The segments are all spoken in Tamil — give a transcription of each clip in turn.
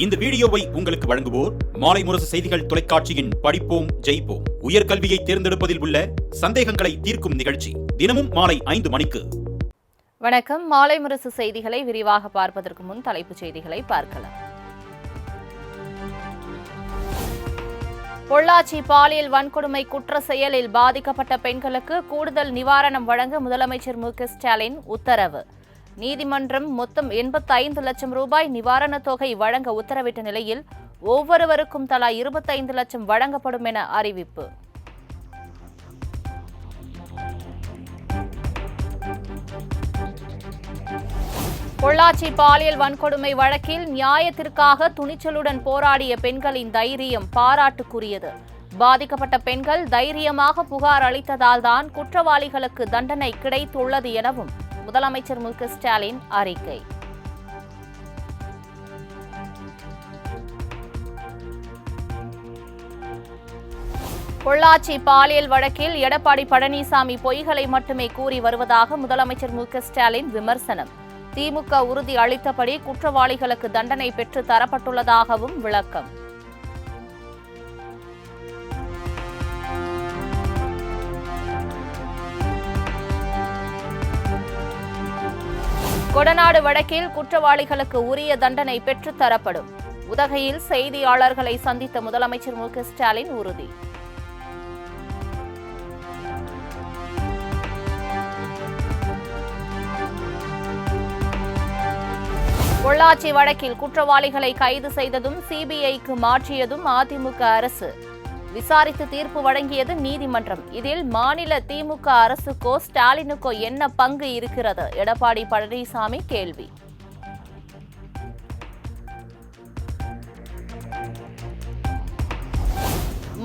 இந்த வீடியோவை உங்களுக்கு வழங்குவோர் மாலை முரசு செய்திகள் தொலைக்காட்சியின் படிப்போம் ஜெயிப்போம் உயர்கல்வியை தேர்ந்தெடுப்பதில் உள்ள சந்தேகங்களை தீர்க்கும் நிகழ்ச்சி தினமும் மாலை 5 மணிக்கு. வணக்கம். மாலை முரசு செய்திகளை விரிவாக பார்ப்பதற்கு முன் தலைப்புச் செய்திகளை பார்க்கலாம். பொள்ளாச்சி பாலியல் வன்கொடுமை குற்ற செயலில் பாதிக்கப்பட்ட பெண்களுக்கு கூடுதல் நிவாரணம் வழங்க முதலமைச்சர் மு.க.ஸ்டாலின் உத்தரவு. நீதிமன்றம் மொத்தம் 85 லட்சம் ரூபாய் நிவாரணத் தொகை வழங்க உத்தரவிட்ட நிலையில் ஒவ்வொருவருக்கும் தலா 25 லட்சம் வழங்கப்படும் என அறிவிப்பு. பொள்ளாச்சி பாலியல் வன்கொடுமை வழக்கில் நியாயத்திற்காக துணிச்சலுடன் போராடிய பெண்களின் தைரியம் பாராட்டுக்குரியது. பாதிக்கப்பட்ட பெண்கள் தைரியமாக புகார் அளித்ததால் தான் குற்றவாளிகளுக்கு தண்டனை கிடைத்துள்ளது எனவும் முதலமைச்சர் மு.க.ஸ்டாலின் அறிக்கை. பொள்ளாச்சி பாலியல் வழக்கில் எடப்பாடி பழனிசாமி பொய்களை மட்டுமே கூறி வருவதாக முதலமைச்சர் மு.க.ஸ்டாலின் விமர்சனம். திமுக உறுதி அளித்தபடி குற்றவாளிகளுக்கு தண்டனை பெற்று தரப்பட்டுள்ளதாகவும் விளக்கம். கொடநாடு வழக்கில் குற்றவாளிகளுக்கு உரிய தண்டனை பெற்றுத் தரப்படும். உதகையில் செய்தியாளர்களை சந்தித்த முதலமைச்சர் மு.க.ஸ்டாலின் உறுதி. பொள்ளாச்சி வழக்கில் குற்றவாளிகளை கைது செய்ததும் சிபிஐக்கு மாற்றியதும் அதிமுக அரசு. விசாரித்து தீர்ப்பு வழங்கியது நீதிமன்றம். இதில் மாநில திமுக அரசுக்கோ ஸ்டாலினுக்கோ என்ன பங்கு இருக்கிறது? எடப்பாடி பழனிசாமி கேள்வி.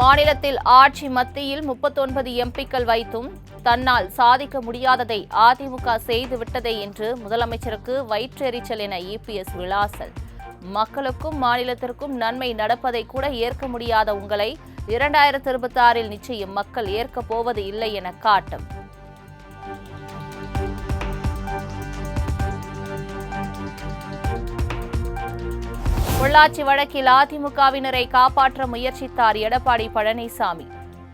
மாநிலத்தில் ஆட்சி மத்தியில் 39 எம்பிக்கள் வைத்தும் தன்னால் சாதிக்க முடியாததை அதிமுக செய்துவிட்டதே என்று முதலமைச்சருக்கு வயிற்றெரிச்சல் என இபிஎஸ் விளாசல். மக்களுக்கும் மாநிலத்திற்கும் நன்மை நடப்பதை கூட ஏற்க முடியாத உங்களை 2026 நிச்சயம் மக்கள் ஏற்கப் போவது இல்லை என காட்டும். பொள்ளாச்சி வழக்கில் அதிமுகவினரை காப்பாற்ற முயற்சித்தார் எடப்பாடி பழனிசாமி.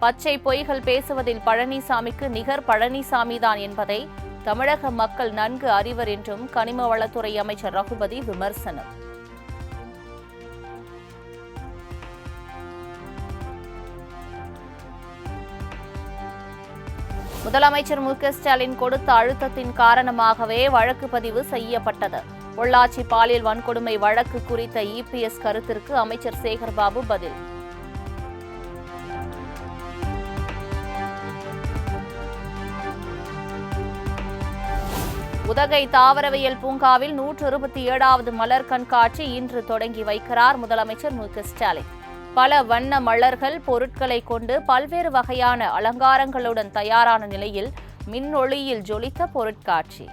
பச்சை பொய்கள் பேசுவதில் பழனிசாமிக்கு நிகர் பழனிசாமிதான் என்பதை தமிழக மக்கள் நன்கு அறிவர் என்றும் கனிம வளத்துறை அமைச்சர் ரகுபதி விமர்சனம். முதலமைச்சர் மு.க.ஸ்டாலின் கொடுத்த அழுத்தத்தின் காரணமாகவே வழக்கு பதிவு செய்யப்பட்டது. பொள்ளாச்சி பாலியல் வன்கொடுமை வழக்கு குறித்த இபிஎஸ் கருத்திற்கு அமைச்சர் சேகர்பாபு பதில். உதகை தாவரவியல் பூங்காவில் 127வது மலர் கண்காட்சி இன்று தொடங்கி வைக்கிறார் முதலமைச்சர் மு.க.ஸ்டாலின். பல வண்ண மலர்கள் பொருட்களை கொண்டு பல்வேறு வகையான அலங்காரங்களுடன் தயாரான நிலையில் மின்னொளியில் ஜொலித்த பொருட்காட்சி.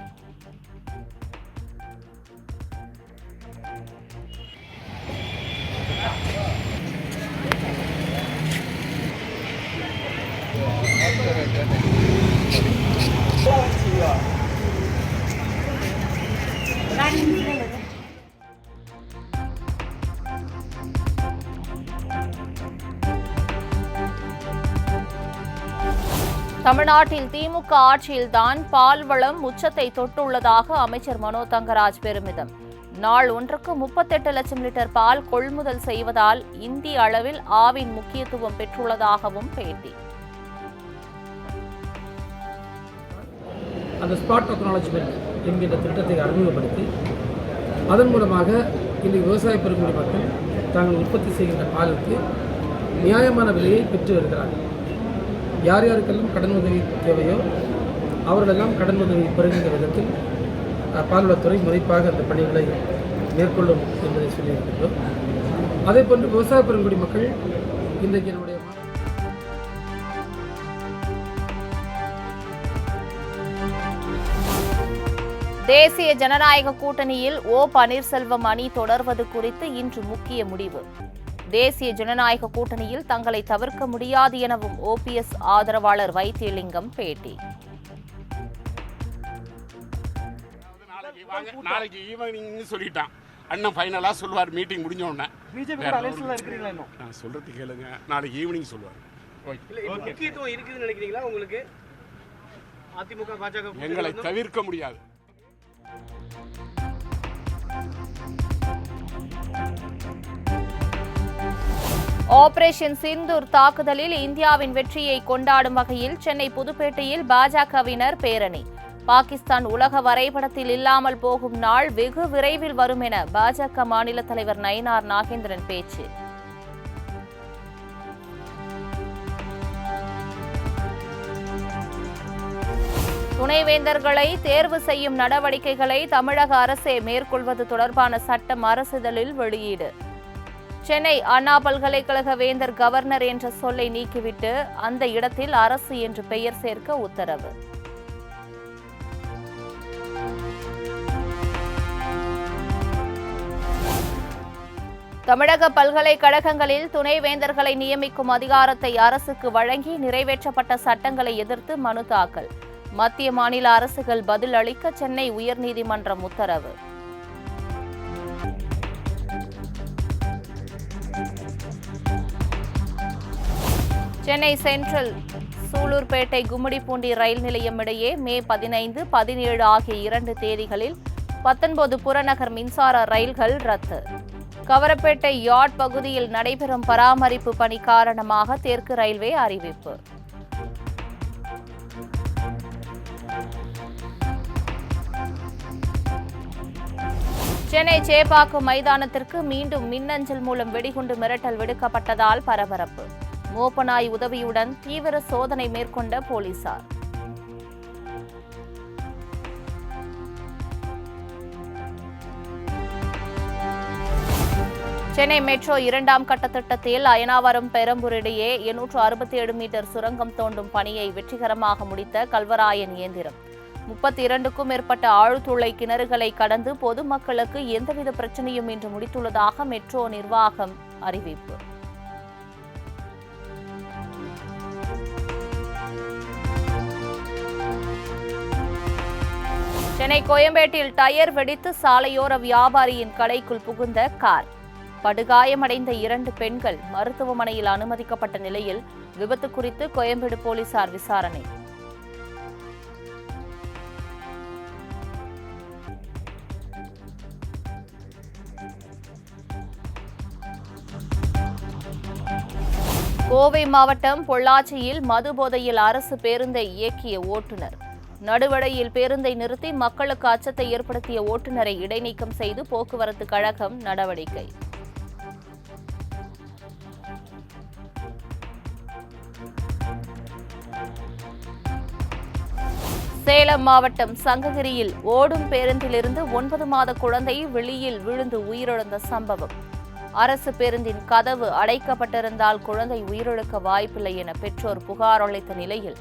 தமிழ்நாட்டில் திமுக ஆட்சியில்தான் பால்வளம் உச்சத்தை தொட்டுள்ளதாக அமைச்சர் மனோ தங்கராஜ் பெருமிதம். நாள் ஒன்றுக்கு 38 லட்சம் லிட்டர் பால் கொள்முதல் செய்வதால் இந்திய அளவில் ஆவின் முக்கியத்துவம் பெற்றுள்ளதாகவும் பேட்டி. அந்த ஸ்பாட் டெக்னாலஜிமெண்ட் என்கின்ற திட்டத்தை அறிமுகப்படுத்தி அதன் மூலமாக இந்த விவசாய பெருங்குடி மக்கள் தாங்கள் உற்பத்தி செய்கின்ற பாலுக்கு நியாயமான விலையை பெற்று வருகிறார்கள். யார் யாருக்கெல்லாம் கடன் உதவி தேவையோ அவர்களெல்லாம் கடன் உதவி பெறுகின்ற விதத்தில் பால்வளத்துறை முனைப்பாக அந்த பணிகளை மேற்கொள்ளும் என்பதை சொல்லியிருக்கின்றோம். அதே போன்று விவசாய பெருங்குடி மக்கள் இன்றைக்கு என்னுடைய தேசிய ஜனநாயக கூட்டணியில் ஓ பன்னீர்செல்வம் அணி தொடர்வது குறித்து இன்று முக்கிய முடிவு. தேசிய ஜனநாயக கூட்டணியில் தங்களை தவிர்க்க முடியாது எனவும் ஓபிஎஸ் ஆதரவாளர் வைத்தியலிங்கம் பேட்டி. நாளைக்கு ஈவினிங் சொல்லிட்டான். அண்ணன் ஃபைனலாக சொல்லுவார் மீட்டிங் முடிஞ்ச உடனே. பிஜேபி இருக்கிறீங்களா இன்னும்? நான் சொல்கிறது கேளுங்க, நாளைக்கு ஈவினிங் சொல்லுவார். முக்கியத்துவம் இருக்குதுன்னு நினைக்கிறீங்களா உங்களுக்கு? அதிமுக பாஜக எங்களை தவிர்க்க முடியாது. ஆபரேஷன் சிந்தூர் தாக்குதலில் இந்தியாவின் வெற்றியை கொண்டாடும் வகையில் சென்னை புதுப்பேட்டையில் பாஜகவினர் பேரணி. பாகிஸ்தான் உலக வரைபடத்தில் இல்லாமல் போகும் நாள் வெகு விரைவில் வரும் என பாஜக மாநில தலைவர் நயினார் நாகேந்திரன் பேச்சு. துணைவேந்தர்களை தேர்வு செய்யும் நடவடிக்கைகளை தமிழக அரசே மேற்கொள்வது தொடர்பான சட்டம் அரசிதழில் வெளியீடு. சென்னை அண்ணா பல்கலைக்கழக வேந்தர் கவர்னர் என்ற சொல்லை நீக்கிவிட்டு அந்த இடத்தில் அரசு என்று பெயர் சேர்க்க உத்தரவு. தமிழக பல்கலைக்கழகங்களில் துணைவேந்தர்களை நியமிக்கும் அதிகாரத்தை அரசுக்கு வழங்கி நிறைவேற்றப்பட்ட சட்டங்களை எதிர்த்து மனு தாக்கல். மத்திய மாநில அரசுகள் பதில் அளிக்க சென்னை உயர்நீதிமன்றம் உத்தரவு. சென்னை சென்ட்ரல் சூலூர்பேட்டை கும்மிடிப்பூண்டி ரயில் நிலையம் இடையே மே 15, 17 ஆகிய 2 தேதிகளில் 19 புறநகர் மின்சார ரயில்கள் ரத்து. கவரப்பேட்டை யார்ட் பகுதியில் நடைபெறும் பராமரிப்பு பணி காரணமாக தெற்கு ரயில்வே அறிவிப்பு. சென்னை சேப்பாக்கம் மைதானத்திற்கு மீண்டும் மின்னஞ்சல் மூலம் வெடிகுண்டு மிரட்டல் விடுக்கப்பட்டதால் பரபரப்பு. மோப்பநாய் உதவியுடன் தீவிர சோதனை மேற்கொண்ட போலீசார். சென்னை மெட்ரோ 2ஆம் கட்ட திட்டத்தில் அயனாவரம் பெரம்பூர் இடையே 867 மீட்டர் சுரங்கம் தோண்டும் பணியை வெற்றிகரமாக முடித்த கல்வராயன் இயந்திரம் 32க்கும் மேற்பட்ட ஆழ்துளை கிணறுகளை கடந்து பொதுமக்களுக்கு எந்தவித பிரச்சனையும் இன்று முடித்துள்ளதாக மெட்ரோ நிர்வாகம் அறிவிப்பு. சென்னை கோயம்பேட்டில் டயர் வெடித்து சாலையோர வியாபாரியின் கடைக்குள் புகுந்த கார். படுகாயமடைந்த 2 பெண்கள் மருத்துவமனையில் அனுமதிக்கப்பட்ட நிலையில் விபத்து குறித்து கோயம்பேடு போலீசார் விசாரணை. கோவை மாவட்டம் பொள்ளாச்சியில் மது போதையில் அரசு பேருந்தை இயக்கிய ஓட்டுநர். நடுவடையில் பேருந்தை நிறுத்தி மக்களுக்கு அச்சத்தை ஏற்படுத்திய ஓட்டுநரை இடைநீக்கம் செய்து போக்குவரத்து கழகம் நடவடிக்கை. சேலம் மாவட்டம் சங்ககிரியில் ஓடும் பேருந்திலிருந்து 9 மாத குழந்தை வெளியில் விழுந்து உயிரிழந்த சம்பவம். அரசு பேருந்தின் கதவு அடைக்கப்பட்டிருந்தால் குழந்தை உயிரிழக்க வாய்ப்பில்லை என பெற்றோர் புகார் அளித்த நிலையில்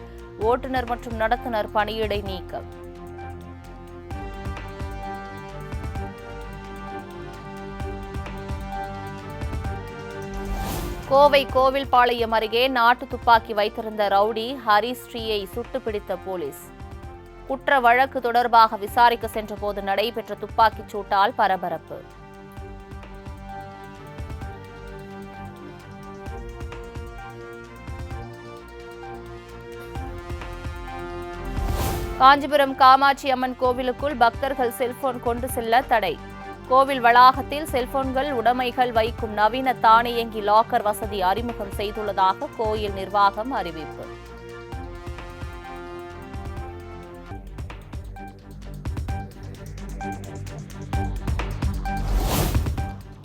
ஓட்டுநர் மற்றும் நடத்துனர் பணியிடை நீக்கம். கோவை கோவில்பாளையம் அருகே நாட்டு துப்பாக்கி வைத்திருந்த ரவுடி ஹரிஸ்ரீயை சுட்டுப்பிடித்த போலீஸ். குற்ற வழக்கு தொடர்பாக விசாரிக்க சென்றபோது நடைபெற்ற துப்பாக்கிச் சூட்டால் பரபரப்பு. காஞ்சிபுரம் காமாட்சி அம்மன் கோவிலுக்குள் பக்தர்கள் செல்போன் கொண்டு செல்ல தடை. கோவில் வளாகத்தில் செல்போன்கள் உடைமைகள் வைக்கும் நவீன தானியங்கி லாக்கர் வசதி அறிமுகம் செய்துள்ளதாக கோயில் நிர்வாகம் அறிவிப்பு.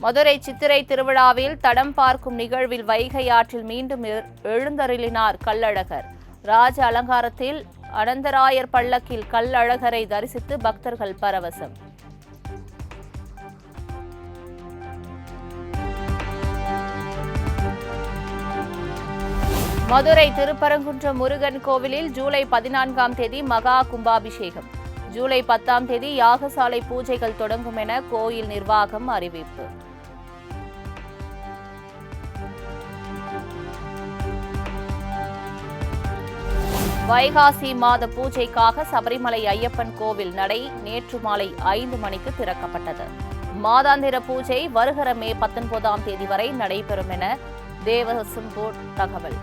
மதுரை சித்திரை திருவிழாவில் தடம் பார்க்கும் நிகழ்வில் வைகை ஆற்றில் மீண்டும் எழுந்தருளினார் கள்ளழகர். ராஜ அலங்காரத்தில் அனந்தராயர் பல்லக்கில் கள்ளழகரை தரிசித்து பக்தர்கள் பரவசம். மதுரை திருப்பரங்குன்றம் முருகன் கோவிலில் ஜூலை 14ஆம் தேதி மகா கும்பாபிஷேகம். ஜூலை 10ஆம் தேதி யாகசாலை பூஜைகள் தொடங்கும் என கோயில் நிர்வாகம் அறிவிப்பு. வைகாசி மாத பூஜைக்காக சபரிமலை ஐயப்பன் கோவில் நடை நேற்று மாலை 5 மணிக்கு திறக்கப்பட்டது. மாதாந்திர பூஜை வருகிற மே 19ஆம் தேதி வரை நடைபெறும் என தேவசம் போர்டு தகவல்.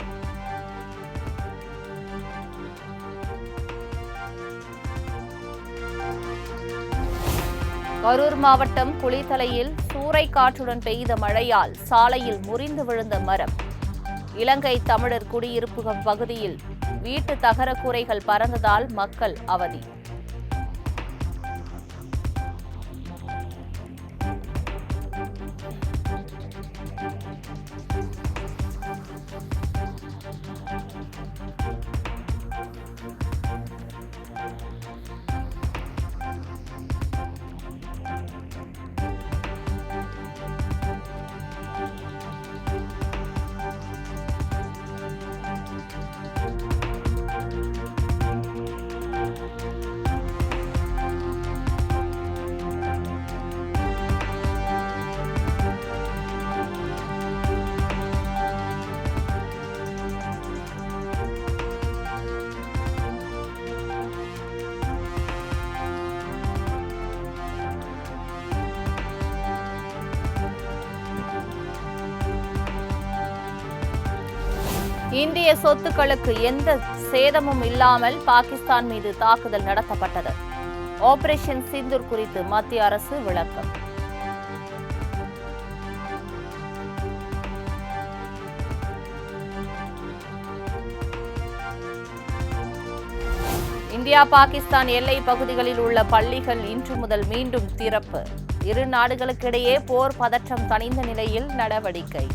கரூர் மாவட்டம் குளித்தலையில் சூறைக்காற்றுடன் பெய்த மழையால் சாலையில் முறிந்து விழுந்த மரம். இலங்கை தமிழர் குடியிருப்பு பகுதியில் வீட்டு தகர கூரைகள் பறந்ததால் மக்கள் அவதி. இந்திய சொத்துக்களுக்கு எந்த சேதமும் இல்லாமல் பாகிஸ்தான் மீது தாக்குதல் நடத்தப்பட்டது. ஆபரேஷன் சிந்தூர் குறித்து மத்திய அரசு விளக்கம். இந்தியா பாகிஸ்தான் எல்லை பகுதிகளில் உள்ள பள்ளிகள் இன்று முதல் மீண்டும் திறப்பு. இரு நாடுகளுக்கிடையே போர் பதற்றம் தணிந்த நிலையில் நடவடிக்கை.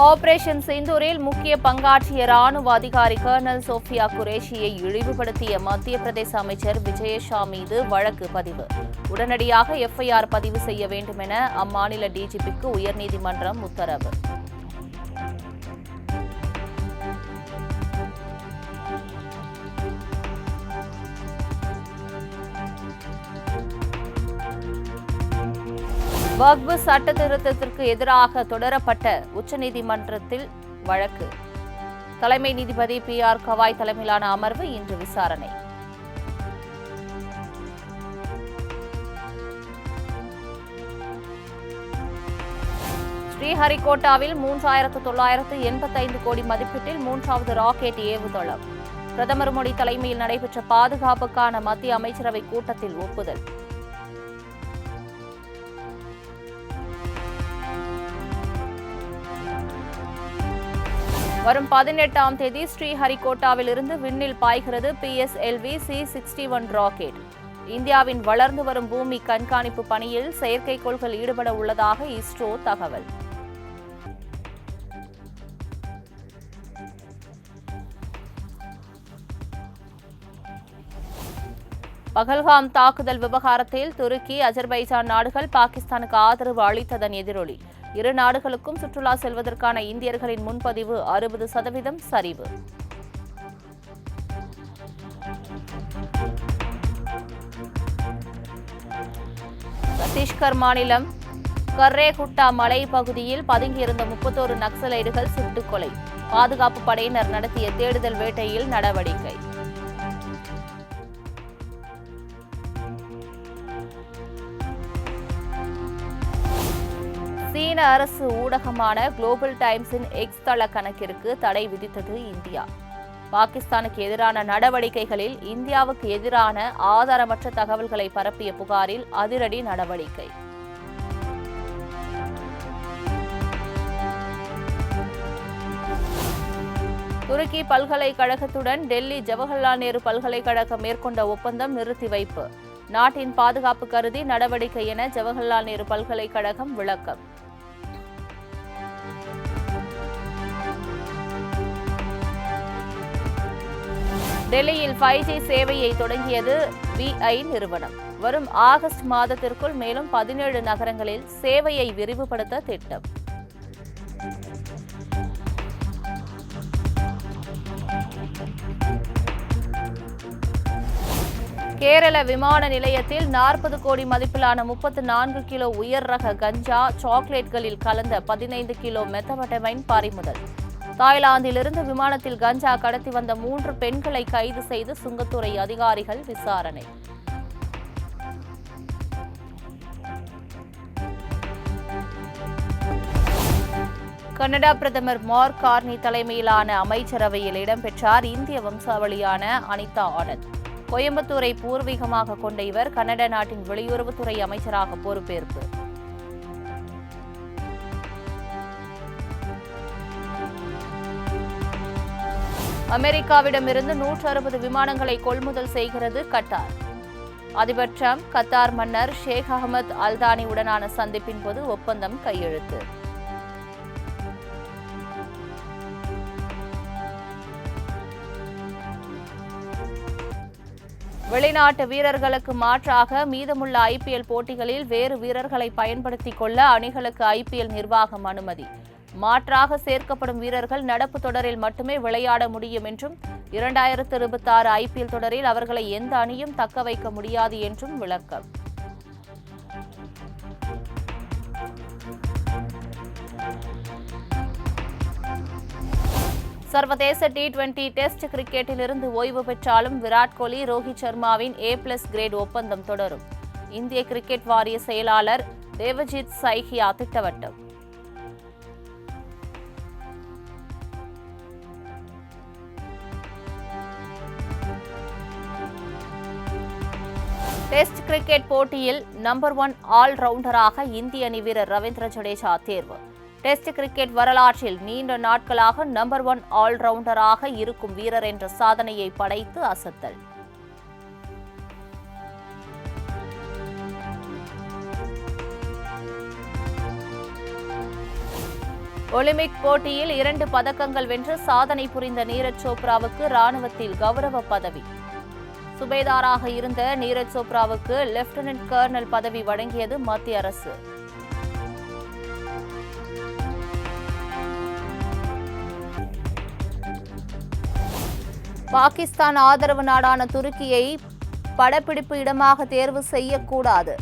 ஆபரேஷன் சிந்தூரில் முக்கிய பங்காற்றிய ராணுவ அதிகாரி கர்னல் சோஃபியா குரேஷியை இழிவுபடுத்திய மத்திய பிரதேச அமைச்சர் விஜயஷா மீது வழக்கு பதிவு. உடனடியாக எஃப்ஐஆர் பதிவு செய்ய வேண்டும் என அம்மாநில டிஜிபிக்கு உயர்நீதிமன்றம் உத்தரவு. வக்ஃப் சட்ட திருத்தத்திற்கு எதிராக தொடரப்பட்ட உச்சநீதிமன்றத்தில் வழக்கு. தலைமை நீதிபதி PR கவாய் தலைமையிலான அமர்வு இன்று விசாரணை. ஸ்ரீஹரிகோட்டாவில் 3985 கோடி மதிப்பீட்டில் 3வது ராக்கெட் ஏவுதளம். பிரதமர் மோடி தலைமையில் நடைபெற்ற பாதுகாப்புக்கான மத்திய அமைச்சரவை கூட்டத்தில் ஒப்புதல். வரும் 18ஆம் தேதி ஸ்ரீஹரிகோட்டாவில் இருந்து விண்ணில் பாய்கிறது PSLV C-61 ராக்கெட். இந்தியாவின் வளர்ந்து வரும் பூமி கண்காணிப்பு பணியில் செயற்கைக்கோள்கள் ஈடுபட உள்ளதாக இஸ்ரோ தகவல். பகல்காம் தாக்குதல் விவகாரத்தில் துருக்கி, அஜர்பைஜான் நாடுகள் பாகிஸ்தானுக்கு ஆதரவு அளித்ததன் எதிரொலி. இரு நாடுகளுக்கும் சுற்றுலா செல்வதற்கான இந்தியர்களின் முன்பதிவு 60% சரிவு. சத்தீஸ்கர் மாநிலம் கர்ரேகுட்டா மலை பகுதியில் பதுங்கியிருந்த 31 நக்சலைடுகள் சுட்டுக் கொலை. பாதுகாப்பு படையினர் நடத்திய தேடுதல் வேட்டையில் நடவடிக்கை. சீன அரசு ஊடகமான குளோபல் டைம்ஸின் எக்ஸ் தள கணக்கிற்கு தடை விதித்தது இந்தியா. பாகிஸ்தானுக்கு எதிரான நடவடிக்கைகளில் இந்தியாவுக்கு எதிரான ஆதாரமற்ற தகவல்களை பரப்பிய புகாரில் அதிரடி நடவடிக்கை. துருக்கி பல்கலைக்கழகத்துடன் டெல்லி ஜவஹர்லால் நேரு பல்கலைக்கழகம் மேற்கொண்ட ஒப்பந்தம் நிறுத்தி வைப்பு. நாட்டின் பாதுகாப்பு கருதி நடவடிக்கை என ஜவஹர்லால் நேரு பல்கலைக்கழகம் விளக்கம். டெல்லியில் 5G சேவையை தொடங்கியது VI நிறுவனம். வரும் ஆகஸ்ட் மாதத்திற்குள் மேலும் 17 நகரங்களில் சேவையை விரிவுபடுத்த திட்டம். கேரள விமான நிலையத்தில் 40 கோடி மதிப்பிலான 34 கிலோ உயர் ரக கஞ்சா சாக்லேட்களில் கலந்த 15 கிலோ மெத்தவட்டமைன் பறிமுதல். தாய்லாந்திலிருந்து விமானத்தில் கஞ்சா கடத்தி வந்த 3 பெண்களை கைது செய்து சுங்கத்துறை அதிகாரிகள் விசாரணை. கனடா பிரதமர் மார்க் கார்னி தலைமையிலான அமைச்சரவையில் இடம்பெற்றார் இந்திய வம்சாவளியான அனிதா ஆனந்த். கோயம்புத்தூரை பூர்வீகமாக கொண்ட இவர் கனடா நாட்டின் வெளியுறவுத்துறை அமைச்சராக பொறுப்பேற்பு. அமெரிக்காவிடமிருந்து 160 விமானங்களை கொள்முதல் செய்கிறது கட்டார். அதிபர் டிரம்ப் கத்தார் மன்னர் ஷேக் அகமது அல்தானி உடனான சந்திப்பின் போது ஒப்பந்தம் கையெழுத்து. வெளிநாட்டு வீரர்களுக்கு மாற்றாக மீதமுள்ள ஐபிஎல் போட்டிகளில் வேறு வீரர்களை பயன்படுத்திக் கொள்ள அணிகளுக்கு ஐபிஎல் நிர்வாகம் அனுமதி. மாற்றாக சேர்க்கப்படும் வீரர்கள் நடப்பு தொடரில் மட்டுமே விளையாட முடியும் என்றும் 2026 ஐபிஎல் தொடரில் அவர்களை எந்த அணியும் தக்க வைக்க முடியாது என்றும் விளக்கம். சர்வதேச T20 டெஸ்ட் கிரிக்கெட்டிலிருந்து ஓய்வு பெற்றாலும் விராட் கோலி, ரோஹித் சர்மாவின் A+ கிரேட் ஒப்பந்தம் தொடரும். இந்திய கிரிக்கெட் வாரிய செயலாளர் தேவஜித் சைகியா திட்டவட்டம். டெஸ்ட் கிரிக்கெட் போட்டியில் நம்பர் 1 ஆல்ரவுண்டராக இந்திய அணி வீரர் ரவீந்திர ஜடேஜா தேர்வு. டெஸ்ட் கிரிக்கெட் வரலாற்றில் நீண்ட நாட்களாக நம்பர் 1 ஆல்ரவுண்டராக இருக்கும் வீரர் என்ற சாதனையை படைத்து அசத்தல். ஒலிம்பிக் போட்டியில் 2 பதக்கங்கள் வென்று சாதனை புரிந்த நீரஜ் சோப்ராவுக்கு ராணுவத்தில் கௌரவ பதவி. சுபேதாராக இருந்த நீரஜ் சோப்ராவுக்கு லெப்டினன்ட் கர்னல் பதவி வழங்கியது மத்திய அரசு. பாகிஸ்தான் ஆதரவு நாடான துருக்கியை படப்பிடிப்பு இடமாக தேர்வு செய்யக்கூடாது.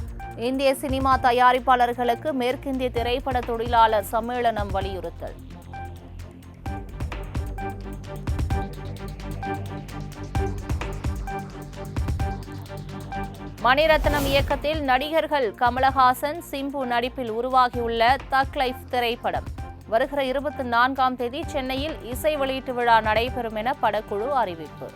இந்திய சினிமா தயாரிப்பாளர்களுக்கு மேற்கிந்திய திரைப்பட தொழிலாளர் சம்மேளனம் வலியுறுத்தல். மணிரத்னம் இயக்கத்தில் நடிகர்கள் கமலஹாசன், சிம்பு நடிப்பில் உருவாகியுள்ள தக் லைஃப் திரைப்படம் வருகிற 24ஆம் தேதி சென்னையில் இசை வெளியீட்டு விழா நடைபெறும் என படக்குழு அறிவிப்பு.